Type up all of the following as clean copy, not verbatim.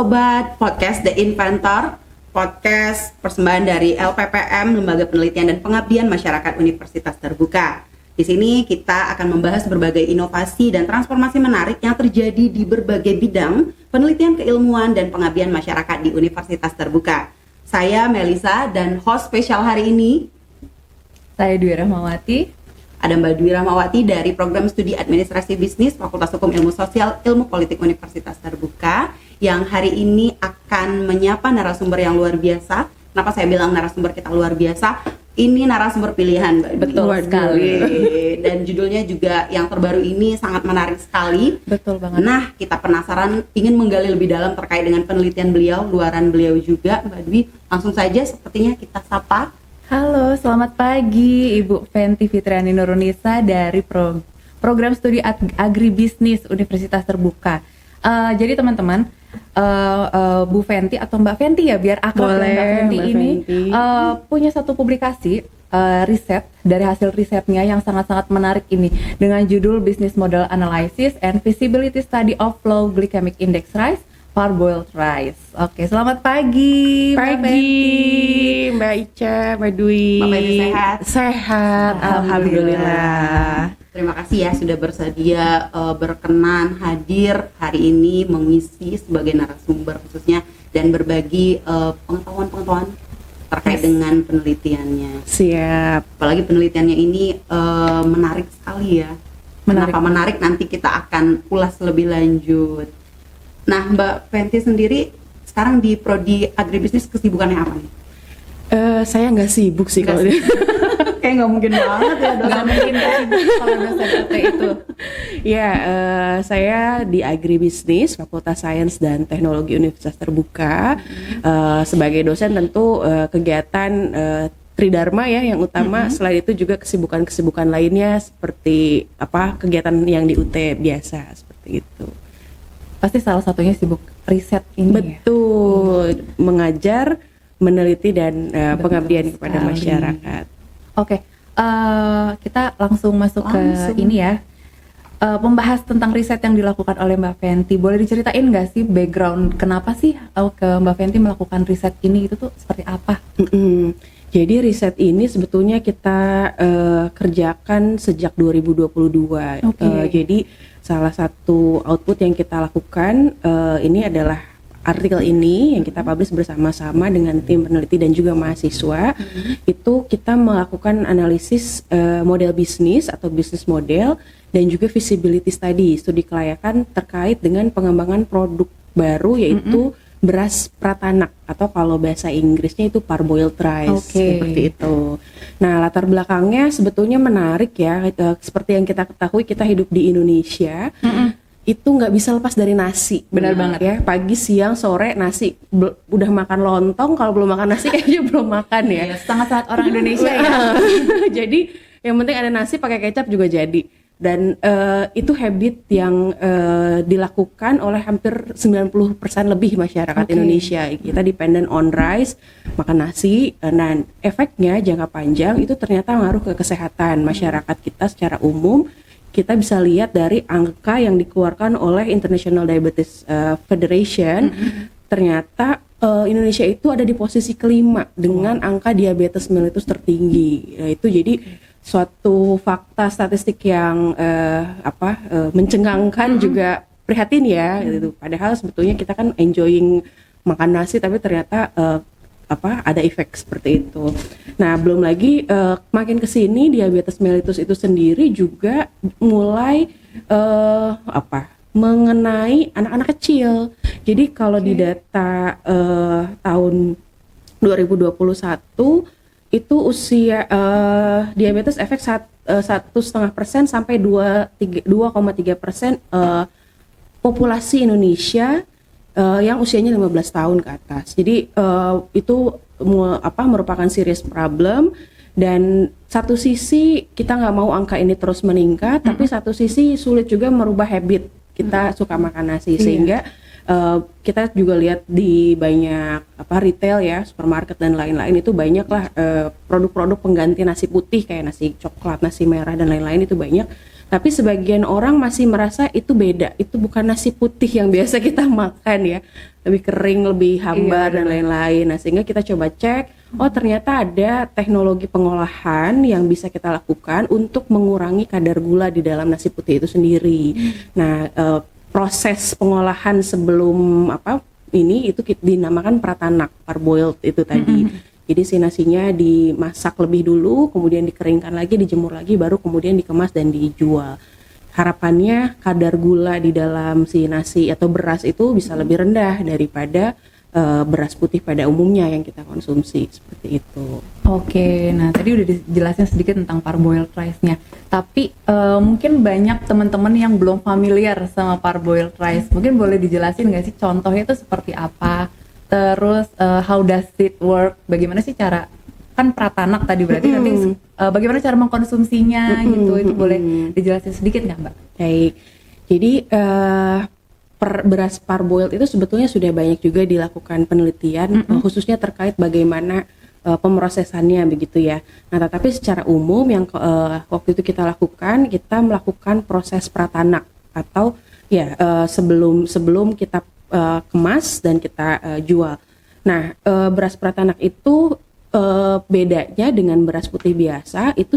Sobat Podcast The Inventor, podcast persembahan dari LPPM, Lembaga Penelitian dan Pengabdian Masyarakat Universitas Terbuka. Di sini kita akan membahas berbagai inovasi dan transformasi menarik yang terjadi di berbagai bidang penelitian keilmuan dan pengabdian masyarakat di Universitas Terbuka. Saya Melisa dan host spesial hari ini. Saya Dwi Rahmawati. Ada Mbak Dwi Rahmawati dari Program Studi Administrasi Bisnis Fakultas Hukum Ilmu Sosial Ilmu Politik Universitas Terbuka, yang hari ini akan menyapa narasumber yang luar biasa. Kenapa saya bilang narasumber kita luar biasa? Ini narasumber pilihan, Mbak Dwi. Betul sekali. Dan judulnya juga yang terbaru ini sangat menarik sekali. Betul banget. Nah, kita penasaran, ingin menggali lebih dalam terkait dengan penelitian beliau, luaran beliau juga, Mbak Dwi. Langsung saja sepertinya kita sapa. Halo, selamat pagi Ibu Fenty Fitriani Nurunisa dari Program Studi Agribisnis Universitas Terbuka. Jadi teman-teman, Bu Fenty atau Mbak Fenty ya, biar akrab dengan Mbak Fenty ini punya satu publikasi riset dari hasil risetnya yang sangat-sangat menarik ini dengan judul Business Model Analysis and Feasibility Study of Low Glycemic Index Rice, Parboiled Rice. Oke, selamat pagi. Mbak Ica, Mbak Dwi. Mbak Fenty sehat? Sehat, alhamdulillah. Terima kasih ya sudah bersedia berkenan hadir hari ini mengisi sebagai narasumber khususnya dan berbagi pengetahuan-pengetahuan terkait dengan penelitiannya. Siap. Apalagi penelitiannya ini menarik sekali ya. Kenapa menarik nanti kita akan ulas lebih lanjut. Nah, Mbak Fenty sendiri sekarang di Prodi Agribisnis kesibukannya apa nih? Saya nggak sibuk sih kalau Kayak nggak mungkin banget ya dosen. Nggak mungkin sibuk kalau dosen PT itu. Ya, saya di Agribisnis Fakultas Sains dan Teknologi Universitas Terbuka. Sebagai dosen tentu kegiatan Tridharma ya yang utama. Selain itu juga kesibukan lainnya seperti kegiatan yang di UT biasa seperti itu. Pasti salah satunya sibuk riset ini. Betul, mengajar, meneliti dan pengabdian kepada masyarakat. Oke, kita langsung masuk ke ini ya. Membahas tentang riset yang dilakukan oleh Mbak Fenty. Boleh diceritain nggak sih background kenapa sih ke Mbak Fenty melakukan riset ini, itu tuh seperti apa? Jadi riset ini sebetulnya kita kerjakan sejak 2022. Jadi salah satu output yang kita lakukan ini adalah artikel ini yang kita publish bersama-sama dengan tim peneliti dan juga mahasiswa. Itu kita melakukan analisis model bisnis atau bisnis model dan juga feasibility study, studi kelayakan terkait dengan pengembangan produk baru yaitu beras pratanak atau kalau bahasa Inggrisnya itu parboiled rice, seperti itu. Nah, latar belakangnya sebetulnya menarik ya. Seperti yang kita ketahui, kita hidup di Indonesia. Itu nggak bisa lepas dari nasi. Benar banget ya. Pagi, siang, sore nasi. Udah makan lontong, kalau belum makan nasi kayaknya belum makan ya. Sangat-sangat orang Indonesia ya. Jadi yang penting ada nasi, pakai kecap juga jadi. Dan itu habit yang dilakukan oleh hampir 90% lebih masyarakat Indonesia. Kita dependent on rice, makan nasi, dan efeknya jangka panjang itu ternyata ngaruh ke kesehatan masyarakat kita secara umum. Kita bisa lihat dari angka yang dikeluarkan oleh International Diabetes Federation. Ternyata Indonesia itu ada di posisi kelima dengan angka diabetes mellitus tertinggi. Nah, itu jadi suatu fakta statistik yang mencengangkan, juga prihatin ya gitu. Padahal sebetulnya kita kan enjoying makan nasi, tapi ternyata ada efek seperti itu. Nah, belum lagi makin kesini diabetes mellitus itu sendiri juga mulai mengenai anak-anak kecil. Jadi kalau di data tahun 2021 itu usia diabetes efek 1,5% sampai 2,3% populasi Indonesia yang usianya 15 tahun ke atas. Jadi itu merupakan serious problem. Dan satu sisi kita nggak mau angka ini terus meningkat, tapi satu sisi sulit juga merubah habit kita suka makan nasi, sehingga kita juga lihat di banyak retail ya, supermarket dan lain-lain itu banyaklah produk-produk pengganti nasi putih kayak nasi coklat, nasi merah dan lain-lain itu banyak. Tapi sebagian orang masih merasa itu beda, itu bukan nasi putih yang biasa kita makan ya, lebih kering, lebih hambar dan lain-lain. Nah sehingga kita coba cek, oh ternyata ada teknologi pengolahan yang bisa kita lakukan untuk mengurangi kadar gula di dalam nasi putih itu sendiri. Nah proses pengolahan sebelum ini itu dinamakan pratanak, parboiled itu tadi. Jadi si nasinya dimasak lebih dulu, kemudian dikeringkan lagi, dijemur lagi, baru kemudian dikemas dan dijual. Harapannya kadar gula di dalam si nasi atau beras itu bisa lebih rendah daripada beras putih pada umumnya yang kita konsumsi, seperti itu. Oke, nah tadi udah dijelasin sedikit tentang parboiled rice-nya. Tapi mungkin banyak teman-teman yang belum familiar sama parboiled rice. Mungkin boleh dijelasin nggak sih contohnya itu seperti apa? Terus how does it work? Bagaimana sih cara, kan pratanak tadi berarti nanti bagaimana cara mengkonsumsinya gitu? Itu boleh dijelasin sedikit nggak Mbak? Baik, jadi beras parboiled itu sebetulnya sudah banyak juga dilakukan penelitian khususnya terkait bagaimana pemrosesannya begitu ya. Nah tetapi secara umum yang waktu itu kita melakukan proses pratanak atau ya sebelum kita kemas dan kita jual. Nah beras pratanak itu bedanya dengan beras putih biasa itu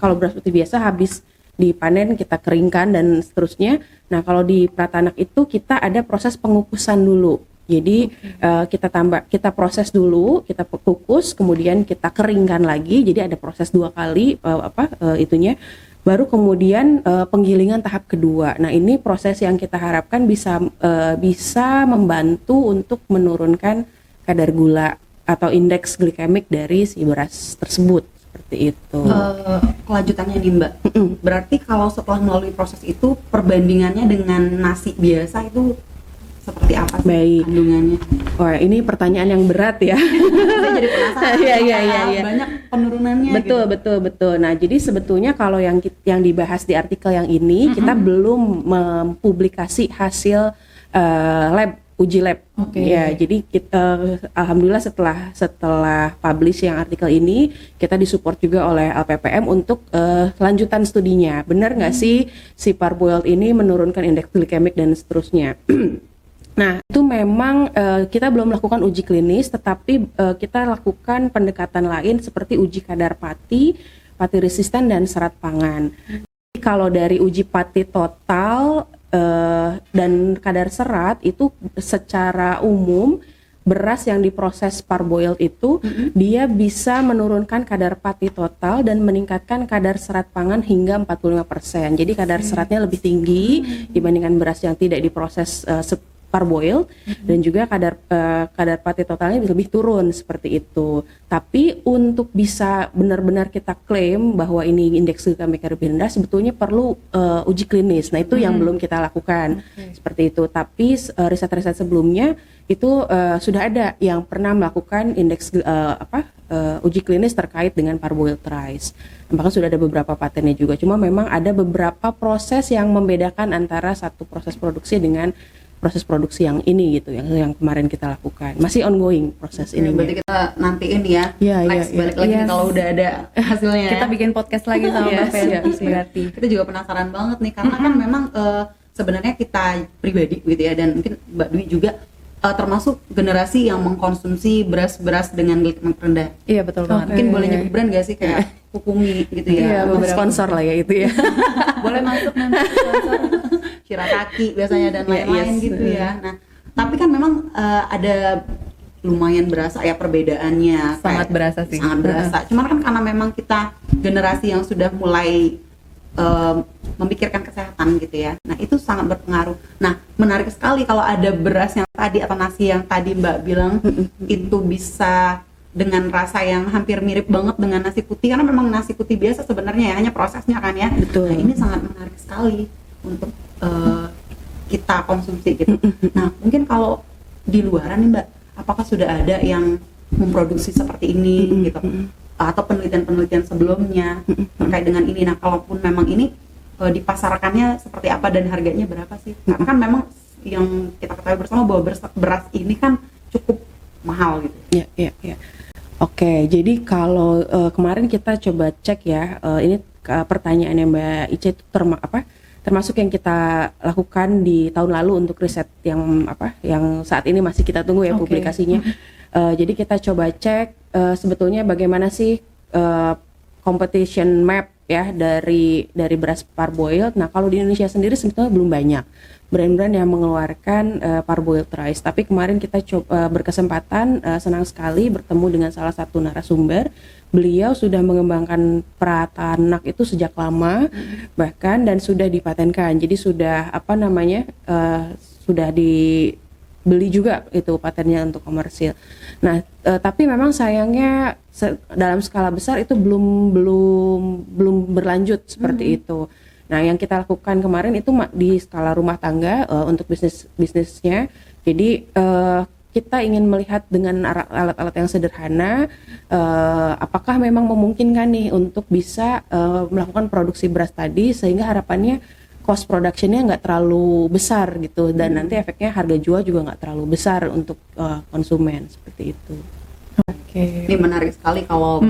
kalau beras putih biasa habis dipanen kita keringkan dan seterusnya. Nah kalau di pratanak itu kita ada proses pengukusan dulu. Jadi kita proses dulu, kita kukus, kemudian kita keringkan lagi. Jadi ada proses 2 kali itunya. Baru kemudian penggilingan tahap kedua. Nah ini proses yang kita harapkan bisa membantu untuk menurunkan kadar gula atau indeks glikemik dari si beras tersebut, seperti itu. Kelanjutannya nih Mbak, berarti kalau setelah melalui proses itu perbandingannya dengan nasi biasa itu seperti apa sih? Baik. Kandungannya? Wah ini pertanyaan yang berat ya. Saya jadi penasaran. Iya. Banyak penurunannya. Betul. Nah jadi sebetulnya kalau yang dibahas di artikel yang ini kita belum mempublikasi hasil uji lab. Ya jadi alhamdulillah setelah publish yang artikel ini kita disupport juga oleh LPPM untuk lanjutan studinya. Benar nggak sih si parboiled ini menurunkan indeks glikemik dan seterusnya? Nah itu memang kita belum melakukan uji klinis, tetapi kita lakukan pendekatan lain seperti uji kadar pati resisten dan serat pangan. Kalau dari uji pati total dan kadar serat itu secara umum beras yang diproses parboiled itu dia bisa menurunkan kadar pati total dan meningkatkan kadar serat pangan hingga 45%. Jadi kadar seratnya lebih tinggi dibandingkan beras yang tidak diproses parboiled dan juga kadar pati totalnya lebih turun seperti itu. Tapi untuk bisa benar-benar kita klaim bahwa ini indeks glikemiknya lebih rendah sebetulnya perlu uji klinis. Nah itu yang belum kita lakukan seperti itu. Tapi riset-riset sebelumnya itu sudah ada yang pernah melakukan indeks uji klinis terkait dengan parboiled rice. Bahkan sudah ada beberapa patennya juga. Cuma memang ada beberapa proses yang membedakan antara satu proses produksi dengan proses produksi yang ini gitu, yang kemarin kita lakukan. Masih ongoing proses ini. Berarti kita nantiin ya. Next balik lagi kalau udah ada hasilnya. Kita bikin podcast lagi sama Mbak Fenty berarti. Kita juga penasaran banget nih karena kan memang sebenarnya kita pribadi gitu ya, dan mungkin Mbak Dwi juga termasuk generasi yang mengkonsumsi beras-beras dengan glikemik rendah. Iya betul banget. Mungkin boleh nyebut brand gak sih kayak Kukumi gitu ya. Iya, sponsor lah ya itu ya. Boleh masuk nanti sponsor. Shirataki biasanya dan lain-lain gitu ya. Nah, tapi kan memang ada lumayan berasa ya perbedaannya. Sangat berasa sih. Sangat berasa. Cuman kan karena memang kita generasi yang sudah mulai memikirkan kesehatan gitu ya. Nah, itu sangat berpengaruh. Nah, menarik sekali kalau ada beras yang tadi atau nasi yang tadi Mbak bilang itu bisa dengan rasa yang hampir mirip banget dengan nasi putih, karena memang nasi putih biasa sebenarnya ya, hanya prosesnya kan ya. Betul. Nah, ini sangat menarik sekali untuk kita konsumsi gitu. Nah, mungkin kalau di luaran nih Mbak, apakah sudah ada yang memproduksi seperti ini gitu, atau penelitian-penelitian sebelumnya terkait dengan ini? Nah, kalaupun memang ini dipasarkannya seperti apa dan harganya berapa sih? Karena kan memang yang kita ketahui bersama bahwa beras ini kan cukup mahal gitu. Iya. Oke, jadi kalau kemarin kita coba cek ya, ini pertanyaannya Mbak Ica itu termasuk yang kita lakukan di tahun lalu untuk riset yang saat ini masih kita tunggu ya publikasinya. Jadi kita coba cek sebetulnya bagaimana sih competition map ya dari beras parboiled. Nah, kalau di Indonesia sendiri sebetulnya belum banyak brand-brand yang mengeluarkan parboiled rice. Tapi kemarin kita coba berkesempatan senang sekali bertemu dengan salah satu narasumber. Beliau sudah mengembangkan pratanak itu sejak lama bahkan dan sudah dipatenkan. Jadi sudah sudah dibeli juga itu patennya untuk komersil. Nah, tapi memang sayangnya dalam skala besar itu belum berlanjut seperti itu. Nah, yang kita lakukan kemarin itu di skala rumah tangga untuk bisnisnya. Jadi kita ingin melihat dengan alat-alat yang sederhana, apakah memang memungkinkan nih untuk bisa melakukan produksi beras tadi sehingga harapannya cost productionnya nggak terlalu besar gitu dan nanti efeknya harga jual juga nggak terlalu besar untuk konsumen seperti itu. Ini menarik sekali kalau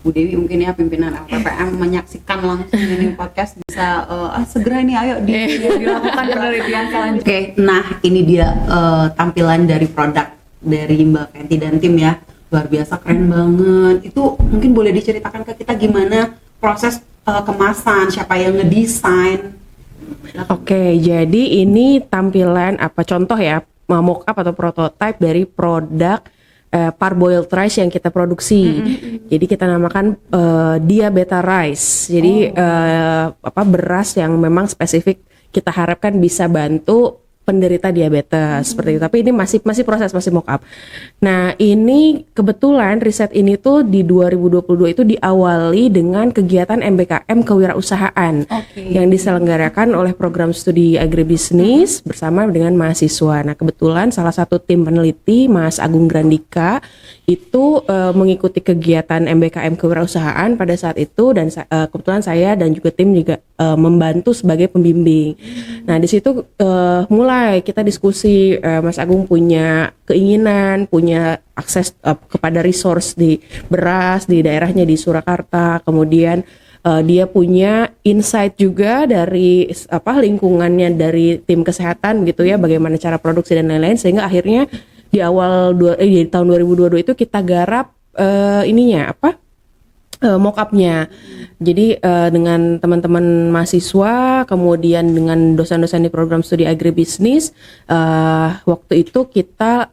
Bu Dewi mungkin ya pimpinan LPPM menyaksikan langsung ini podcast bisa segera ini ayo dilakukan penelitian selanjutnya. Oke, nah ini dia tampilan dari produk dari Mbak Fenty dan tim ya, luar biasa keren banget. Itu mungkin boleh diceritakan ke kita gimana proses kemasan, siapa yang ngedesain? Oke, jadi ini tampilan contoh ya mock-up atau prototipe dari produk parboiled rice yang kita produksi. Jadi kita namakan diabeta rice. Jadi beras yang memang spesifik kita harapkan bisa bantu penderita diabetes seperti itu. Tapi ini masih proses, masih mock up. Nah, ini kebetulan riset ini tuh di 2022 itu diawali dengan kegiatan MBKM kewirausahaan yang diselenggarakan oleh program studi agribisnis bersama dengan mahasiswa. Nah, kebetulan salah satu tim peneliti Mas Agung Grandika itu mengikuti kegiatan MBKM kewirausahaan pada saat itu dan kebetulan saya dan juga tim juga membantu sebagai pembimbing. Nah, di situ mulai kita diskusi, Mas Agung punya keinginan, punya akses kepada resource di beras di daerahnya di Surakarta, kemudian dia punya insight juga dari lingkungannya dari tim kesehatan gitu ya, bagaimana cara produksi dan lain-lain, sehingga akhirnya di di tahun 2022 itu kita garap mock-up-nya. Jadi dengan teman-teman mahasiswa, kemudian dengan dosen-dosen di program studi agribisnis, waktu itu kita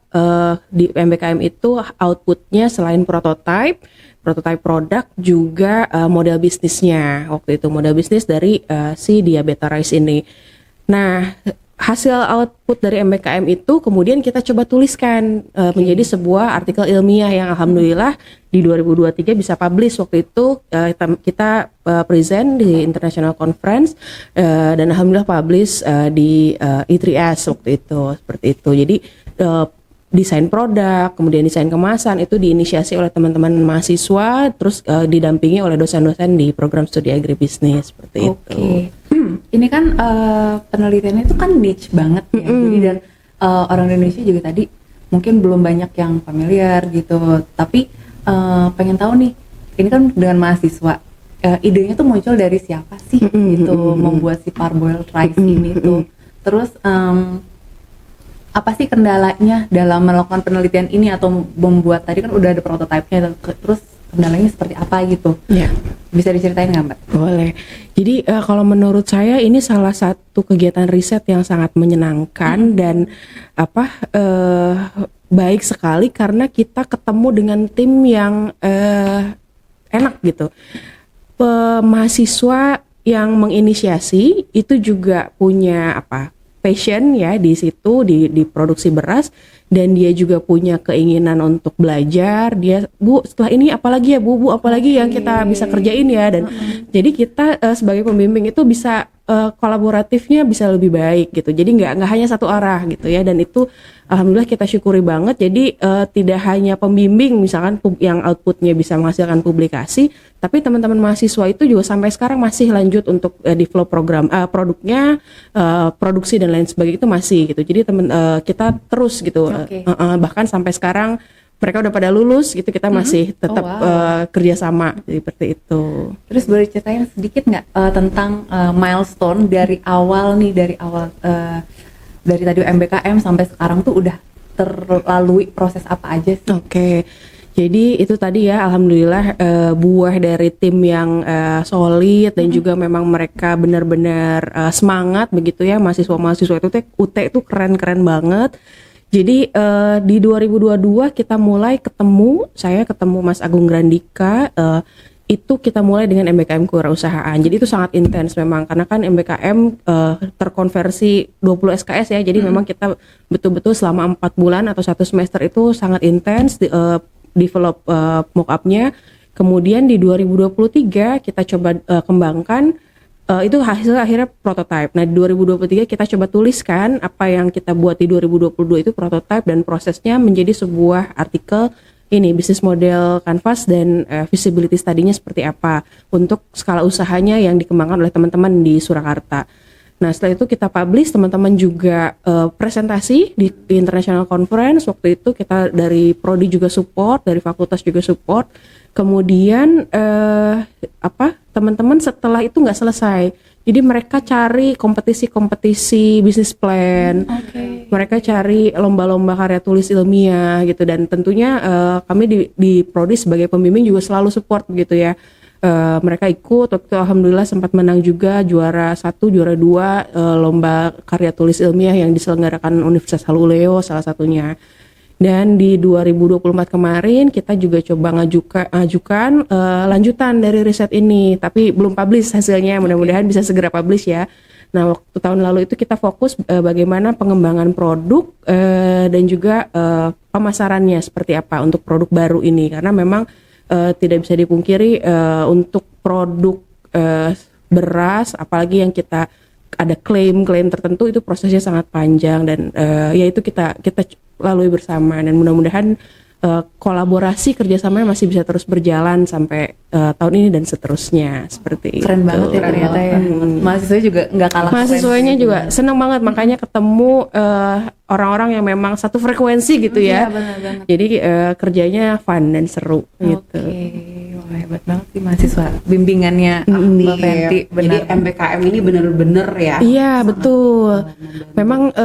di MBKM itu outputnya selain prototype produk juga model bisnisnya. Waktu itu model bisnis dari si diabeta rice ini. Nah, hasil output dari MBKM itu kemudian kita coba tuliskan menjadi sebuah artikel ilmiah yang alhamdulillah di 2023 bisa publish. Waktu itu kita present di International Conference dan alhamdulillah publish di I3S waktu itu, seperti itu. Jadi desain produk, kemudian desain kemasan itu diinisiasi oleh teman-teman mahasiswa, terus didampingi oleh dosen-dosen di program studi agribisnis seperti itu. Ini kan penelitiannya itu kan niche banget ya, jadi dan orang Indonesia juga tadi mungkin belum banyak yang familiar gitu, tapi pengen tahu nih, ini kan dengan mahasiswa, idenya tuh muncul dari siapa sih gitu membuat si parboiled rice ini tuh, terus apa sih kendalanya dalam melakukan penelitian ini atau membuat, tadi kan udah ada prototipenya, terus kendalanya seperti apa gitu? Ya. Bisa diceritain nggak Mbak? Boleh. Jadi kalau menurut saya ini salah satu kegiatan riset yang sangat menyenangkan dan baik sekali karena kita ketemu dengan tim yang enak gitu. Mahasiswa yang menginisiasi itu juga punya passion ya di situ di produksi beras, dan dia juga punya keinginan untuk belajar. Dia, Bu, setelah ini apalagi ya Bu apalagi yang kita bisa kerjain ya, dan jadi kita sebagai pembimbing itu bisa kolaboratifnya bisa lebih baik gitu. Jadi nggak hanya satu arah gitu ya, dan itu alhamdulillah kita syukuri banget. Jadi tidak hanya pembimbing misalkan yang outputnya bisa menghasilkan publikasi, tapi teman-teman mahasiswa itu juga sampai sekarang masih lanjut untuk develop program produknya, produksi dan lain sebagainya itu masih gitu. Jadi kita terus gitu, bahkan sampai sekarang mereka udah pada lulus gitu, kita masih tetap kerjasama seperti itu. Terus boleh ceritain sedikit nggak tentang milestone dari awal dari tadi MBKM sampai sekarang tuh udah terlalui proses apa aja sih? Oke. Jadi itu tadi ya, alhamdulillah buah dari tim yang solid dan juga memang mereka benar-benar semangat begitu ya, mahasiswa-mahasiswa itu UT itu keren-keren banget. Jadi di 2022 kita mulai saya ketemu Mas Agung Grandika, itu kita mulai dengan MBKM Kewirausahaan. Jadi itu sangat intens memang, karena kan MBKM terkonversi 20 SKS ya, jadi memang kita betul-betul selama 4 bulan atau 1 semester itu sangat intens develop mock-up-nya. Kemudian di 2023 kita coba kembangkan, itu hasil akhirnya prototype. Nah di 2023 kita coba tuliskan apa yang kita buat di 2022 itu prototype, dan prosesnya menjadi sebuah artikel ini, bisnis model Canvas dan feasibility study-nya seperti apa untuk skala usahanya yang dikembangkan oleh teman-teman di Surakarta. Nah setelah itu kita publish, teman-teman juga presentasi di international conference. Waktu itu kita dari Prodi juga support, dari fakultas juga support. Kemudian teman-teman setelah itu nggak selesai, jadi mereka cari kompetisi bisnis plan, mereka cari lomba-lomba karya tulis ilmiah gitu, dan tentunya kami di Prodi sebagai pembimbing juga selalu support gitu ya. Mereka ikut, waktu itu alhamdulillah sempat menang juga, juara 1, juara 2 lomba karya tulis ilmiah yang diselenggarakan Universitas Haluleo salah satunya. Dan di 2024 kemarin kita juga coba ngajukan lanjutan dari riset ini, tapi belum publish hasilnya, mudah-mudahan bisa segera publish ya. Nah waktu tahun lalu itu kita fokus bagaimana pengembangan produk dan juga pemasarannya seperti apa untuk produk baru ini, karena memang tidak bisa dipungkiri untuk produk beras, apalagi yang kita ada klaim tertentu, itu prosesnya sangat panjang, dan ya itu kita lalui bersama, dan mudah-mudahan kolaborasi kerjasamanya masih bisa terus berjalan sampai tahun ini dan seterusnya seperti Keren itu. banget ya ternyata ya. Mahasiswa juga nggak kalah. Mahasiswanya juga senang banget, makanya ketemu orang-orang yang memang satu frekuensi gitu ya. Benar banget. Jadi kerjanya fun dan seru gitu. Wah, hebat banget sih mahasiswa bimbingannya Mbak Fenty. Jadi MBKM ini bener-bener ya. Iya betul. Memang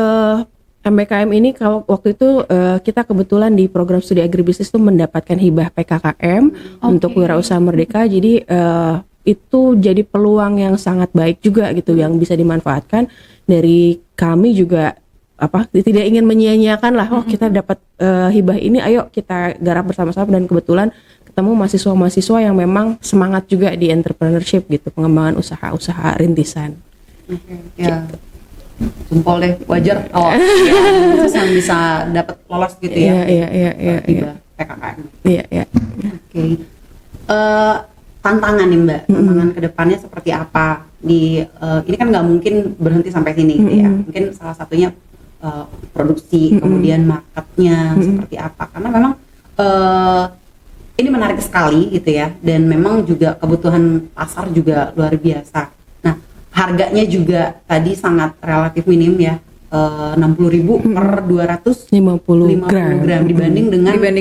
MBKM ini kalau waktu itu kita kebetulan di program studi agribisnis itu mendapatkan hibah PKKM untuk Wirausaha Merdeka. Jadi itu jadi peluang yang sangat baik juga gitu, yang bisa dimanfaatkan. Dari kami juga tidak ingin menyia-nyiakan lah, kita dapat hibah ini, ayo kita garap bersama-sama, dan kebetulan ketemu mahasiswa-mahasiswa yang memang semangat juga di entrepreneurship gitu, pengembangan usaha-usaha rintisan. Ya. Jempol deh, wajar khusus yang bisa dapat lolos gitu ya. Iya. PKKM. Iya. Oke. Tantangan nih Mbak, tantangan kedepannya seperti apa? Ini kan nggak mungkin berhenti sampai sini gitu ya. Mungkin salah satunya produksi, kemudian marketnya seperti apa? Karena memang ini menarik sekali gitu ya, dan memang juga kebutuhan pasar juga luar biasa. Harganya juga tadi sangat relatif minim ya, 60.000 per 250 gram dibanding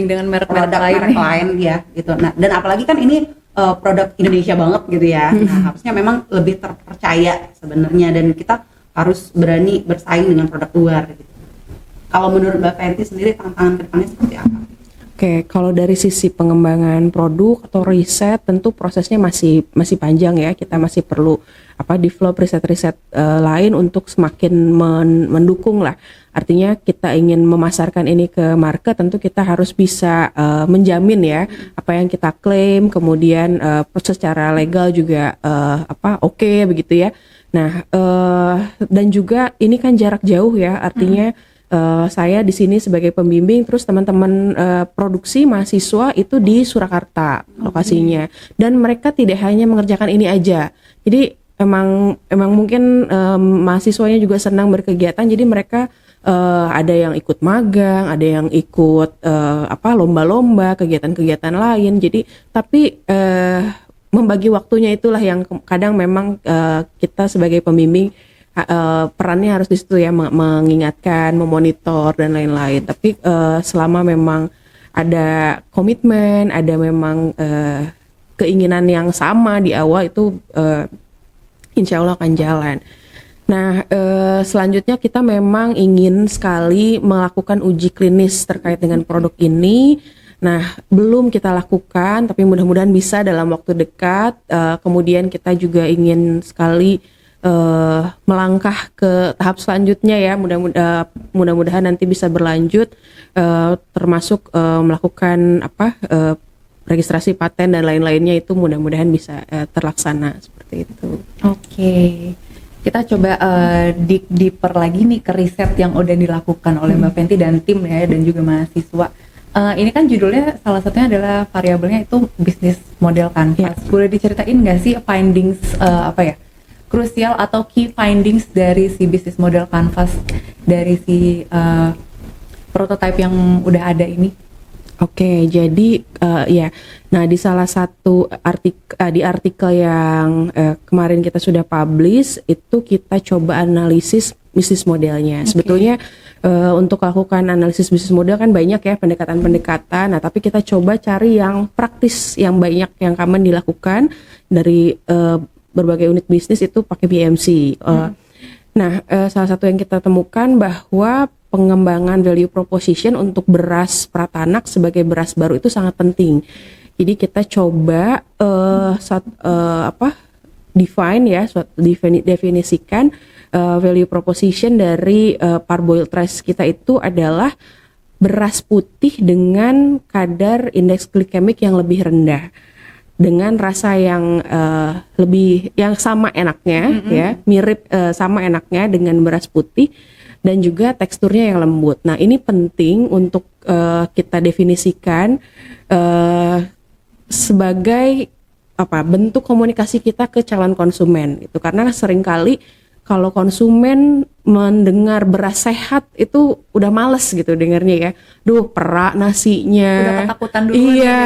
dengan merek-merek lain ya gitu. Nah, dan apalagi kan ini produk Indonesia banget gitu ya. Nah, harusnya memang lebih terpercaya sebenarnya, dan kita harus berani bersaing dengan produk luar gitu. Kalau menurut Mbak Fenty sendiri tantangan kedepannya seperti apa? Oke, kalau dari sisi pengembangan produk atau riset, tentu prosesnya masih panjang ya. Kita masih perlu develop riset-riset lain untuk semakin mendukung lah. Artinya kita ingin memasarkan ini ke market, tentu kita harus bisa menjamin ya apa yang kita klaim, kemudian secara legal juga oke begitu ya. Nah, dan juga ini kan jarak jauh ya, artinya saya di sini sebagai pembimbing, terus teman-teman produksi mahasiswa itu di Surakarta lokasinya, dan mereka tidak hanya mengerjakan ini aja. Jadi emang mungkin mahasiswanya juga senang berkegiatan, jadi mereka ada yang ikut magang, ada yang ikut lomba-lomba, kegiatan-kegiatan lain. Jadi tapi membagi waktunya itulah yang kadang memang kita sebagai pembimbing perannya harus di situ ya, mengingatkan, memonitor dan lain-lain. Tapi selama memang ada komitmen, ada memang keinginan yang sama di awal itu insya Allah akan jalan. Nah, selanjutnya kita memang ingin sekali melakukan uji klinis terkait dengan produk ini. Nah, belum kita lakukan, tapi mudah-mudahan bisa dalam waktu dekat. Kemudian kita juga ingin sekali melangkah ke tahap selanjutnya ya. Mudah-mudahan nanti bisa berlanjut, termasuk melakukan registrasi paten dan lain-lainnya, itu mudah-mudahan bisa terlaksana seperti itu. Oke. Kita coba dig deeper lagi nih ke riset yang udah dilakukan oleh Mbak Fenty dan tim ya, dan juga mahasiswa. Ini kan judulnya salah satunya adalah variabelnya itu bisnis model kanvas. Boleh diceritain nggak sih findings krusial atau key findings dari si bisnis model kanvas dari si prototype yang udah ada ini? Oke, jadi nah di salah satu artikel yang kemarin kita sudah publish itu kita coba analisis bisnis modelnya. Sebetulnya untuk lakukan analisis bisnis model kan banyak ya pendekatan-pendekatan. Nah, tapi kita coba cari yang praktis, yang banyak yang common dilakukan dari berbagai unit bisnis itu pakai BMC. Nah, salah satu yang kita temukan bahwa pengembangan value proposition untuk beras pratanak sebagai beras baru itu sangat penting. Jadi kita coba definisikan value proposition dari parboiled rice kita itu adalah beras putih dengan kadar indeks glikemik yang lebih rendah, dengan rasa yang sama enaknya, ya mirip sama enaknya dengan beras putih, dan juga teksturnya yang lembut. Nah, ini penting untuk kita definisikan sebagai bentuk komunikasi kita ke calon konsumen itu, karena seringkali kalau konsumen mendengar beras sehat itu udah males gitu dengarnya ya. Duh, perak nasinya. Udah ketakutan dulu. Iya,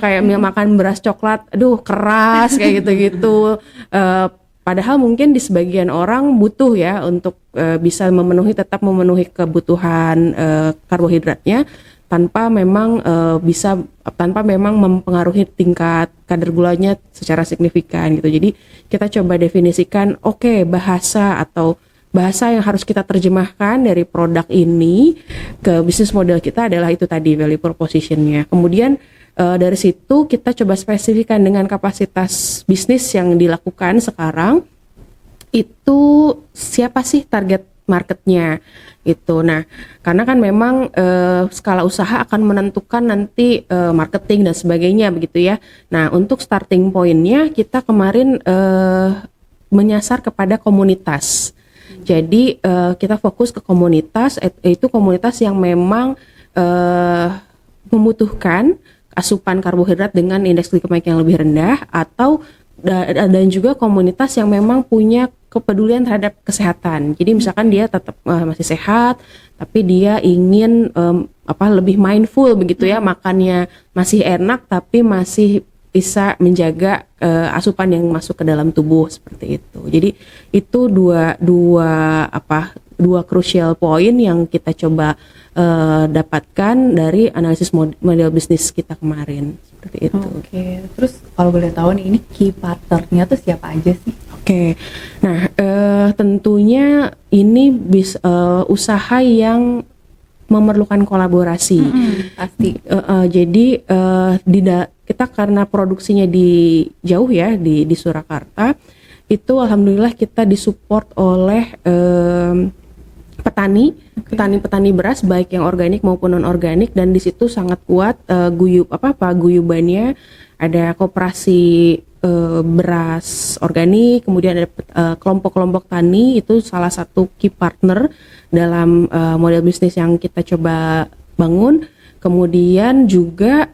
kayak makan beras coklat, aduh keras kayak gitu-gitu. Padahal mungkin di sebagian orang butuh ya untuk bisa tetap memenuhi kebutuhan karbohidratnya tanpa memang mempengaruhi tingkat kadar gulanya secara signifikan gitu. Jadi kita coba definisikan bahasa yang harus kita terjemahkan dari produk ini ke bisnis model kita adalah itu tadi, value proposition-nya. Kemudian dari situ kita coba spesifikkan dengan kapasitas bisnis yang dilakukan sekarang itu siapa sih target marketnya itu. Nah, karena kan memang skala usaha akan menentukan nanti marketing dan sebagainya begitu ya. Nah, untuk starting point-nya kita kemarin menyasar kepada komunitas. Jadi kita fokus ke komunitas, itu komunitas yang memang membutuhkan asupan karbohidrat dengan indeks glikemik yang lebih rendah, dan juga komunitas yang memang punya kepedulian terhadap kesehatan. Jadi misalkan dia tetap masih sehat, tapi dia ingin lebih mindful begitu ya, makannya masih enak tapi masih bisa menjaga asupan yang masuk ke dalam tubuh seperti itu. Jadi itu dua crucial point yang kita coba dapatkan dari analisis model bisnis kita kemarin seperti itu. Oke. Terus kalau boleh tahu nih, ini key partnernya tuh siapa aja sih? Oke. Nah, tentunya ini usaha yang memerlukan kolaborasi. Pasti. Jadi kita karena produksinya jauh ya di Surakarta, itu alhamdulillah kita disupport oleh petani beras baik yang organik maupun non organik, dan di situ sangat kuat guyubannya. Ada koperasi beras organik, kemudian ada kelompok-kelompok tani, itu salah satu key partner dalam model bisnis yang kita coba bangun. Kemudian juga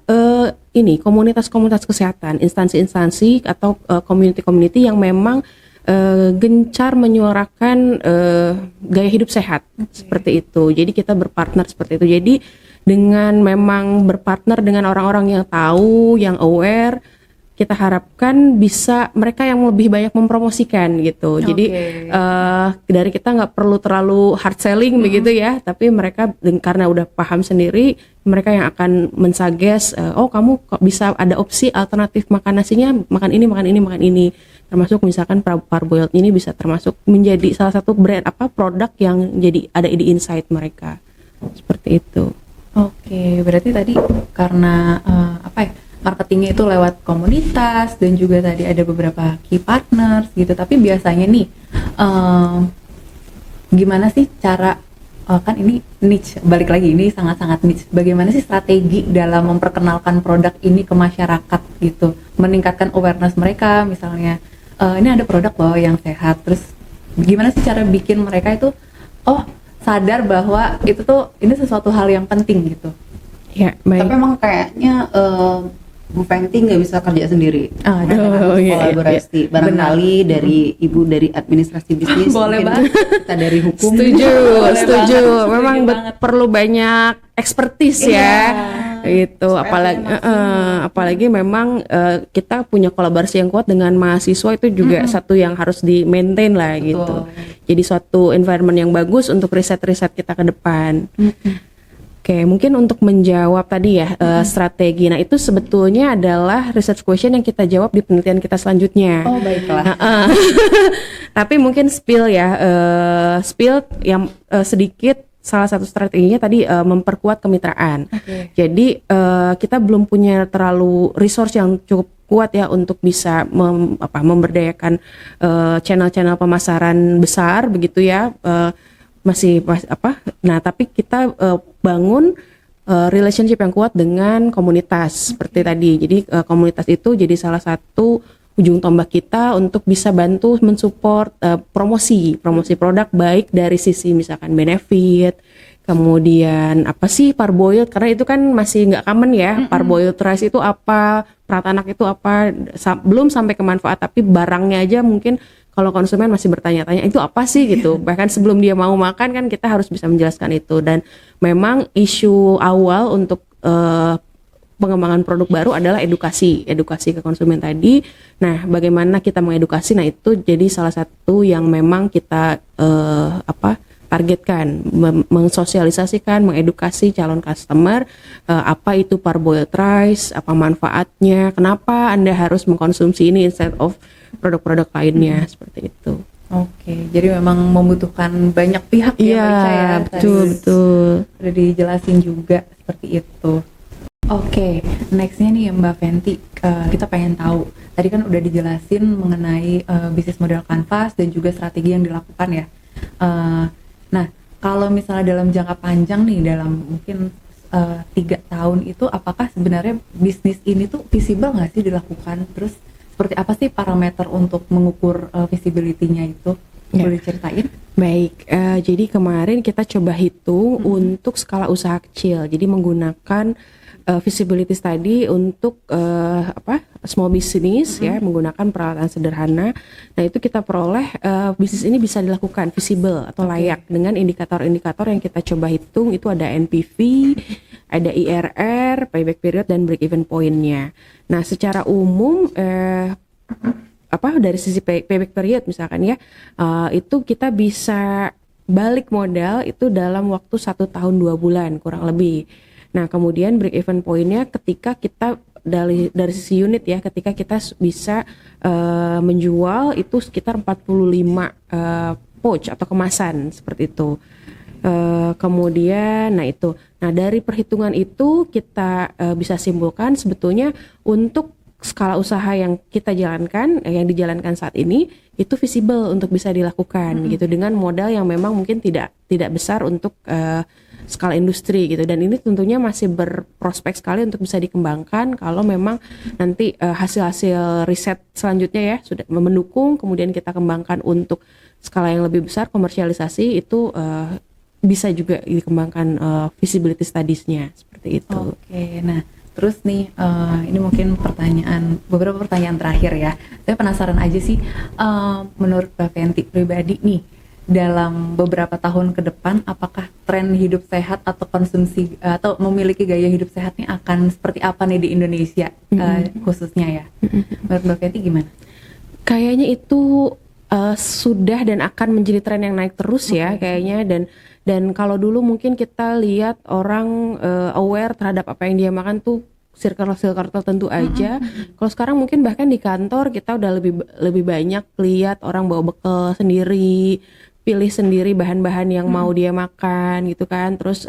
komunitas-komunitas kesehatan, instansi-instansi atau community-community yang memang gencar menyuarakan gaya hidup sehat seperti itu. Jadi kita berpartner seperti itu. Jadi dengan memang berpartner dengan orang-orang yang tahu, yang aware, kita harapkan bisa mereka yang lebih banyak mempromosikan gitu. Jadi dari kita nggak perlu terlalu hard selling begitu ya, tapi mereka karena udah paham sendiri, mereka yang akan mensuggest, oh kamu kok bisa ada opsi alternatif makan nasinya, makan ini, makan ini, makan ini. Termasuk misalkan parboiled ini bisa termasuk menjadi salah satu brand produk yang jadi ada di insight mereka. Seperti itu. Oke, berarti tadi karena marketingnya itu lewat komunitas dan juga tadi ada beberapa key partners gitu. Tapi biasanya nih gimana sih cara kan ini niche, balik lagi ini sangat-sangat niche. Bagaimana sih strategi dalam memperkenalkan produk ini ke masyarakat gitu, meningkatkan awareness mereka, misalnya ini ada produk loh yang sehat. Terus gimana sih cara bikin mereka itu sadar bahwa itu tuh ini sesuatu hal yang penting gitu. Ya, baik. Tapi emang kayaknya Bu Fenty nggak bisa kerja sendiri. Harus kolaborasi. Barangkali dari Ibu dari administrasi bisnis. Boleh mungkin banget. Kita dari hukum. Setuju. Memang perlu banyak expertise ya. Itu apalagi memang kita punya kolaborasi yang kuat dengan mahasiswa, itu juga satu yang harus di maintain lah. Betul. Gitu. Jadi suatu environment yang bagus untuk riset-riset kita ke depan. Oke, mungkin untuk menjawab tadi ya strategi. Nah, itu sebetulnya adalah research question yang kita jawab di penelitian kita selanjutnya. Oh, baiklah. Tapi mungkin spill yang sedikit. Salah satu strateginya tadi memperkuat kemitraan. Okay. Jadi kita belum punya terlalu resource yang cukup kuat ya untuk bisa memberdayakan channel-channel pemasaran besar begitu ya. Nah, tapi kita bangun relationship yang kuat dengan komunitas seperti tadi. Jadi komunitas itu jadi salah satu ujung tombak kita untuk bisa bantu mensupport promosi produk, baik dari sisi misalkan benefit, kemudian apa sih parboiled, karena itu kan masih nggak common ya. Parboiled rice itu apa, pratanak itu apa, belum sampai ke manfaat, tapi barangnya aja mungkin kalau konsumen masih bertanya-tanya itu apa sih gitu. Bahkan sebelum dia mau makan kan kita harus bisa menjelaskan itu. Dan memang isu awal untuk pengembangan produk baru adalah edukasi ke konsumen tadi. Nah, bagaimana kita mengedukasi? Nah, itu jadi salah satu yang memang kita targetkan, mensosialisasikan, mengedukasi calon customer apa itu parboiled rice, apa manfaatnya, kenapa Anda harus mengkonsumsi ini instead of produk-produk lainnya, seperti itu. Oke, jadi memang membutuhkan banyak pihak ya, Mbak ya. Betul. Udah dijelasin juga seperti itu. Oke, nextnya nih Mbak Fenty, kita pengen tahu. Tadi kan udah dijelasin mengenai bisnis model kanvas dan juga strategi yang dilakukan ya. Nah, kalau misalnya dalam jangka panjang nih, dalam mungkin 3 tahun itu, apakah sebenarnya bisnis ini tuh visible nggak sih dilakukan? Terus seperti apa sih parameter untuk mengukur visibility-nya itu? Boleh ceritain? Baik, jadi kemarin kita coba hitung untuk skala usaha kecil. Jadi menggunakan visibility study untuk small business ya, menggunakan peralatan sederhana. Nah, itu kita peroleh bisnis ini bisa dilakukan visible atau layak dengan indikator-indikator yang kita coba hitung. Itu ada NPV, ada IRR, payback period, dan break even point-nya. Nah, secara umum dari sisi payback period misalkan ya, itu kita bisa balik modal itu dalam waktu 1 tahun 2 bulan kurang lebih. Nah, kemudian break even point-nya ketika kita dari sisi unit ya, ketika kita bisa menjual itu sekitar 45 pouch atau kemasan seperti itu. Kemudian dari perhitungan itu kita bisa simpulkan sebetulnya untuk skala usaha yang kita jalankan, yang dijalankan saat ini itu visible untuk bisa dilakukan gitu, dengan modal yang memang mungkin tidak besar untuk skala industri gitu, dan ini tentunya masih berprospek sekali untuk bisa dikembangkan kalau memang nanti hasil-hasil riset selanjutnya ya sudah mendukung, kemudian kita kembangkan untuk skala yang lebih besar, komersialisasi itu bisa juga dikembangkan visibility studies-nya seperti itu. Oke, nah terus nih ini mungkin beberapa pertanyaan terakhir ya. Saya penasaran aja sih, menurut Mbak Fenty pribadi nih, dalam beberapa tahun ke depan apakah tren hidup sehat atau konsumsi atau memiliki gaya hidup sehat nih akan seperti apa nih di Indonesia khususnya ya? Menurut Mbak Fenty gimana? Kayaknya itu sudah dan akan menjadi tren yang naik terus ya kayaknya, dan kalau dulu mungkin kita lihat orang aware terhadap apa yang dia makan tuh circle tertentu aja. Kalau sekarang mungkin bahkan di kantor kita udah lebih banyak lihat orang bawa bekal sendiri, pilih sendiri bahan-bahan yang mau dia makan gitu kan. Terus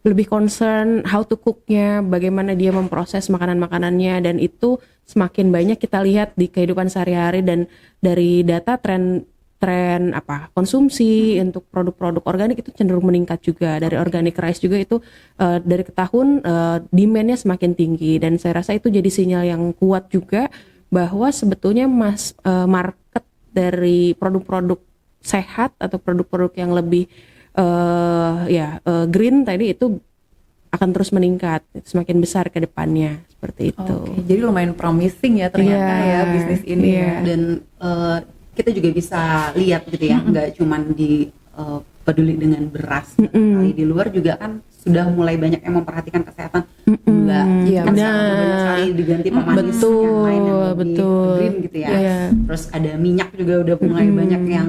lebih concern how to cooknya, bagaimana dia memproses makanan-makanannya, dan itu semakin banyak kita lihat di kehidupan sehari-hari. Dan dari data tren konsumsi untuk produk-produk organik itu cenderung meningkat juga. Dari organic rice juga itu dari ke tahun demand-nya semakin tinggi, dan saya rasa itu jadi sinyal yang kuat juga bahwa sebetulnya market dari produk-produk sehat atau produk-produk yang lebih green tadi itu akan terus meningkat, semakin besar ke depannya seperti itu. Oke, jadi lumayan promising ya ternyata ya bisnis ini ya. Dan kita juga bisa lihat gitu ya, nggak cuman di peduli dengan beras, kali di luar juga kan sudah mulai banyak yang memperhatikan kesehatan gula, kan banyak sekali diganti pemanis yang lain yang lebih green gitu ya. Terus ada minyak juga udah mulai banyak yang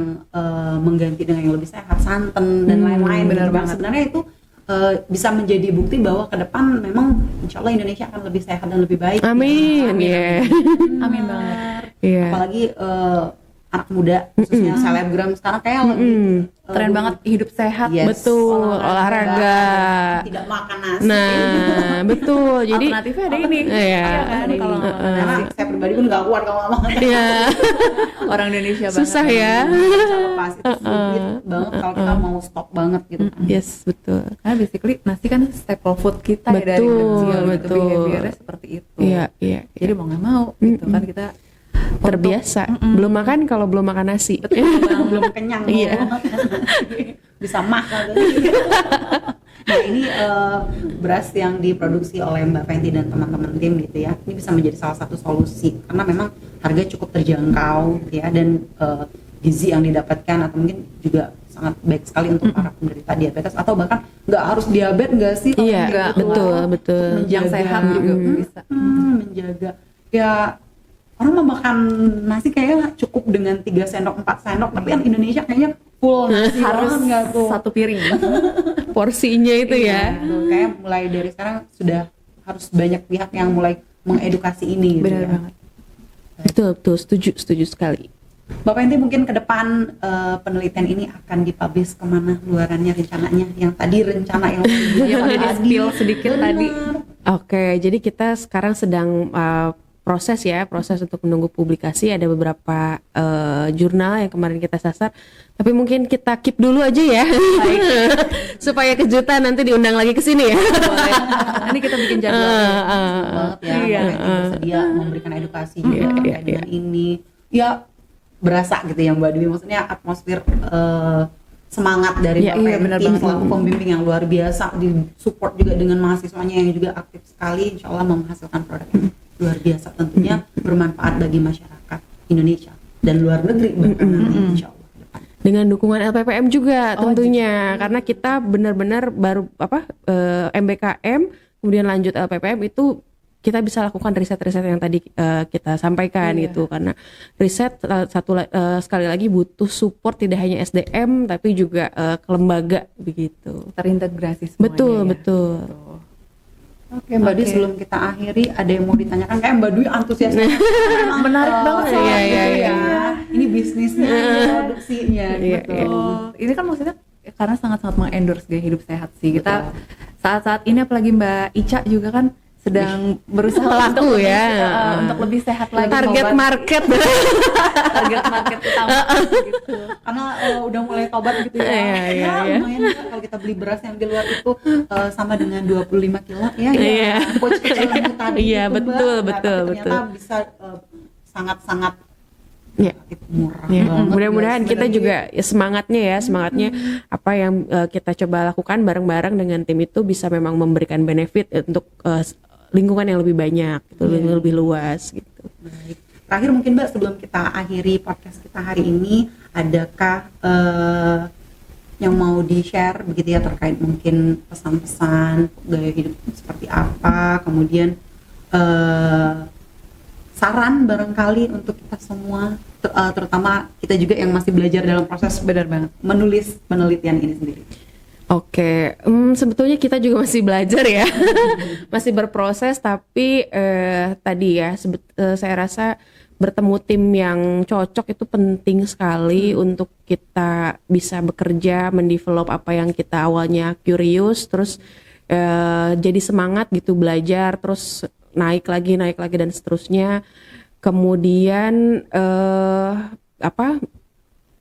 mengganti dengan yang lebih sehat, santan dan lain-lain. Benar gitu. banget. Sebenarnya itu bisa menjadi bukti bahwa ke depan memang insya Allah Indonesia akan lebih sehat dan lebih baik. Amin. Amin banget. Apalagi anak muda khususnya selebgram sekarang kayak lebih Tren banget hidup sehat. Betul, olahraga, tidak makan nasi. Nah, betul. Jadi alternatifnya ada ini. Iya. Kan kalau nggak makan Karena nasi. saya pribadi pun nggak kuat kalau nggak makan nasi. Iya. Orang Indonesia banget. Susah ya. Bisa lepas itu sulit banget kalau kita mau stop banget gitu kan. Yes, betul. Karena basically nasi kan staple food kita ya dari Betul, kecil gitu, betul. behaviornya seperti itu. Iya. Jadi mau nggak mau gitu kan kita Terbiasa. Belum makan kalau belum makan nasi. Belum kenyang. Iya. Bisa makan. Nah ini beras yang diproduksi oleh Mbak Fenty dan teman-teman tim gitu ya, ini bisa menjadi salah satu solusi karena memang harga cukup terjangkau ya, dan gizi yang didapatkan atau mungkin juga sangat baik sekali untuk para penderita diabetes atau bahkan nggak harus diabetes nggak sih? Iya, betul. yang sehat juga bisa. Menjaga ya. Orang mau makan nasi kayaknya cukup dengan 3 sendok 4 sendok, tapi kan Indonesia kayaknya full nasi Harus banget nggak tuh? satu piring. Porsinya itu ya. Tuh, kayak mulai dari sekarang sudah harus banyak pihak yang mulai mengedukasi ini gitu Benar ya. banget. Betul, setuju sekali. Bapak Enti mungkin ke depan penelitian ini akan dipublish kemana luarannya rencananya? Yang tadi rencana yang Yang udah di-spill sedikit tadi. Oke, jadi kita sekarang sedang proses untuk menunggu publikasi. Ada beberapa jurnal yang kemarin kita sasar, tapi mungkin kita keep dulu aja ya. Supaya kejutan nanti diundang lagi ke sini ya. Boleh. Ini kita bikin jadwal. banget ya, Iya. Bapak Enti bersedia memberikan edukasi juga terkait dengan ini. Ya berasa gitu ya Mbak Dwi, maksudnya atmosfer semangat dari Bapak benar Enti banget. selaku pembimbing yang luar biasa, disupport juga dengan mahasiswanya yang juga aktif sekali, insya Allah menghasilkan produk yang luar biasa, tentunya bermanfaat bagi masyarakat Indonesia dan luar negeri bahkan nanti insya Allah ke depan. Dengan dukungan LPPM juga tentunya, karena kita benar-benar baru MBKM kemudian lanjut LPPM itu kita bisa lakukan riset-riset yang tadi kita sampaikan gitu, karena riset sekali lagi butuh support tidak hanya SDM tapi juga ke lembaga begitu. Terintegrasi semuanya. Betul. Oke Mbak Dwi, sebelum kita akhiri ada yang mau ditanyakan? Kayak Mbak Dwi antusias Menarik banget soalnya iya. gitu ya. Ini bisnisnya, produksinya gitu. Ini kan maksudnya karena sangat-sangat mengendorse gaya hidup sehat sih. Kita saat-saat ini apalagi Mbak Ica juga kan sedang berusaha Pelaku untuk ya. Untuk lebih sehat lagi. Target market. Target market utama gitu. Karena udah mulai tobat gitu ya. Iya. Lumayan ya, kalau kita beli beras yang di luar itu sama dengan 25 kilo ya. Iya. Coach ilmu tadi Iya, itu, Mbak. betul. Nah, tapi ternyata bisa sangat-sangat Ya. murah Ya, banget. mudah-mudahan guys. kita Sebenarnya juga semangatnya apa yang kita coba lakukan bareng-bareng dengan tim itu bisa memang memberikan benefit untuk lingkungan yang lebih banyak, lebih luas gitu. baik. Terakhir mungkin Mbak, sebelum kita akhiri podcast kita hari ini, adakah yang mau di-share begitu ya terkait mungkin pesan-pesan gaya hidup seperti apa, kemudian saran barangkali untuk kita semua, terutama kita juga yang masih belajar dalam proses Benar banget. menulis penelitian ini sendiri? Oke, sebetulnya kita juga masih belajar ya, masih berproses. Tapi tadi ya, saya rasa bertemu tim yang cocok itu penting sekali untuk kita bisa bekerja, mendevelop apa yang kita awalnya curious, terus jadi semangat gitu belajar, terus naik lagi dan seterusnya. Kemudian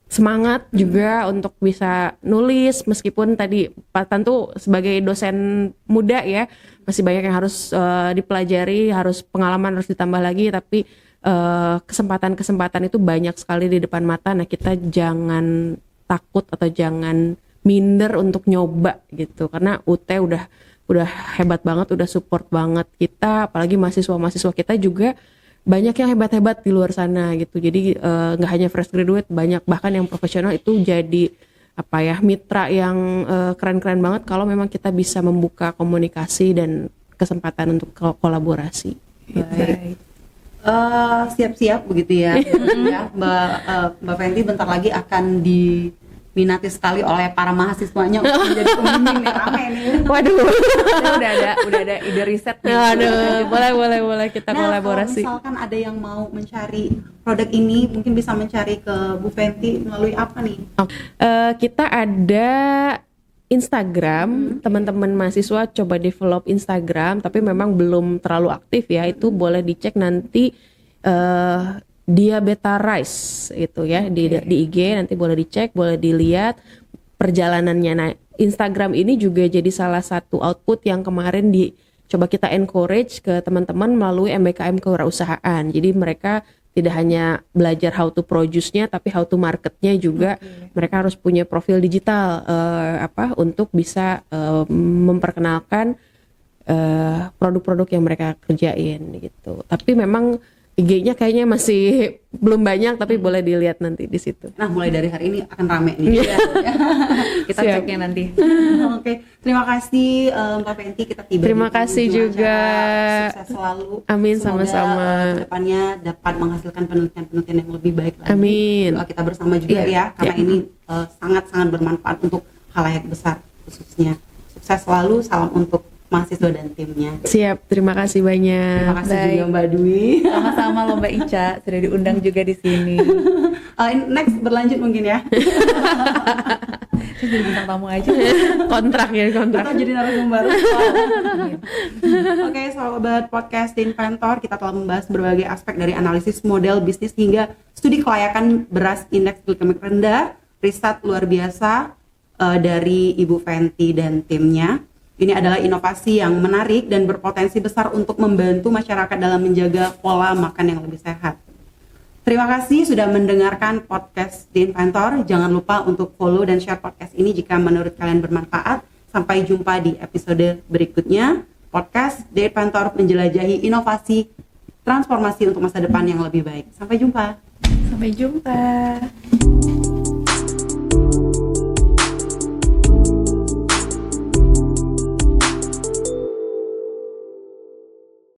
semangat juga untuk bisa nulis, meskipun tadi Pak Tantu sebagai dosen muda ya masih banyak yang harus dipelajari, harus pengalaman harus ditambah lagi, tapi kesempatan-kesempatan itu banyak sekali di depan mata. Nah, kita jangan takut atau jangan minder untuk nyoba gitu, karena UT udah hebat banget, udah support banget kita, apalagi mahasiswa kita juga banyak yang hebat-hebat di luar sana gitu. Jadi nggak hanya fresh graduate, banyak bahkan yang profesional itu jadi mitra yang keren-keren banget kalau memang kita bisa membuka komunikasi dan kesempatan untuk kolaborasi. Baik. Siap-siap begitu ya, ya Mbak Fenty bentar lagi akan diminati sekali oleh para mahasiswanya untuk menjadi pembimbing nih, rame nih. Waduh, udah ada ide riset nih. Aduh, boleh kita kolaborasi. Kalau misalkan ada yang mau mencari produk ini, mungkin bisa mencari ke Bu Fenty melalui apa nih? Kita ada Instagram, teman-teman mahasiswa coba develop Instagram, tapi memang belum terlalu aktif ya. Itu boleh dicek nanti Dia Beta Rise itu ya, di IG nanti boleh dicek, boleh dilihat perjalanannya. Nah, Instagram ini juga jadi salah satu output yang kemarin coba kita encourage ke teman-teman melalui MBKM Kewirausahaan. Jadi mereka tidak hanya belajar how to produce-nya, tapi how to market-nya juga. Mereka harus punya profil digital untuk bisa memperkenalkan produk-produk yang mereka kerjain gitu. Tapi memang IG-nya kayaknya masih belum banyak, tapi boleh dilihat nanti di situ. Nah, mulai dari hari ini akan rame nih. Kita ceknya nanti. Oke, terima kasih Mbak Fenty, kita tiba. Terima kasih juga. Sukses selalu. Amin, semoga sama-sama. Kedepannya dapat menghasilkan penelitian-penelitian yang lebih baik lagi. Amin. Doa kita bersama juga ya, karena ini sangat-sangat bermanfaat untuk khalayak besar khususnya. Sukses selalu, salam untuk mahasiswa dan timnya. Siap, terima kasih banyak. Terima kasih Baik. juga Mbak Dwi. Sama-sama loh Mbak Ica, sudah diundang juga di sini. Next berlanjut mungkin ya. Saya jadi bintang tamu aja. Kontrak. Atau jadi narasumber. Oke, sahabat podcast The Inventor, kita telah membahas berbagai aspek dari analisis model bisnis hingga studi kelayakan beras indeks glikemik rendah, riset luar biasa dari Ibu Fenty dan timnya. Ini adalah inovasi yang menarik dan berpotensi besar untuk membantu masyarakat dalam menjaga pola makan yang lebih sehat. Terima kasih sudah mendengarkan podcast The Inventor. Jangan lupa untuk follow dan share podcast ini jika menurut kalian bermanfaat. Sampai jumpa di episode berikutnya. Podcast The Inventor menjelajahi inovasi transformasi untuk masa depan yang lebih baik. Sampai jumpa. Sampai jumpa.